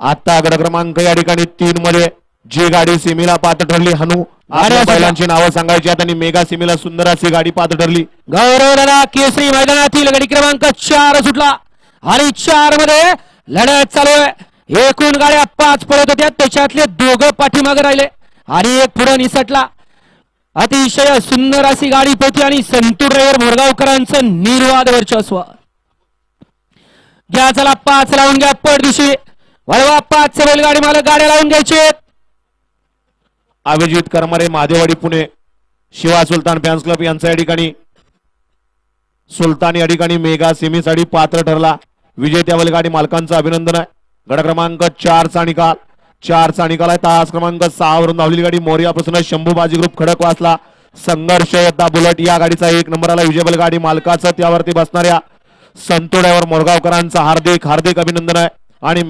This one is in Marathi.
आता गड क्रमांक या ठिकाणी 3 मध्ये जी गाडी सेमीला पात्र ठरली हनु आणि बैलांची नावं सांगायची आहेत आणि मेगा सेमीला सुंदर अशी गाडी पात्र ठरली. गौरव दादा केसरी मैदानातील गाडी क्रमांक 4 सुटला आणि 4 मध्ये लढत चालू आहे. एकूण गाड्या 5 पळत होत्या त्याच्यातले 2 पाठीमागे राहिले आणि एक पुढे निसटला. अतिशय सुंदर अशी गाडी पोहोचली आणि संतूर ड्रायव्हर मोरगावकरांचं निर्वाद वर्चस्व. घ्या चला 5 लावून घ्या पड दिवशी वळवा 5 बैलगाडी मला गाड्या लावून घ्यायचे. अभिजित करमारे महादेववाडी पुणे शिवा सुलतान फॅन्स क्लब यांचा या ठिकाणी सुलतान या ठिकाणी मेगा सेमीसाठी पात्र ठरला. विजेत्या बैलगाडी मालकांचं अभिनंदन आहे. गड क्रमांक 4 चा निकाल 4 चा निकाल आहे. तास क्रमांक 6 वरून धावलेली गाडी मोरिया प्रसन्न शंभू बाजी ग्रुप खडकवासला संघर्ष योद्धा बुलेट या गाडीचा 1 नंबरला विजय बैलगाडी मालकाचं त्यावरती बसणाऱ्या संतोड्यावर मोरगावकरांचं हार्दिक हार्दिक अभिनंदन आहे. आणि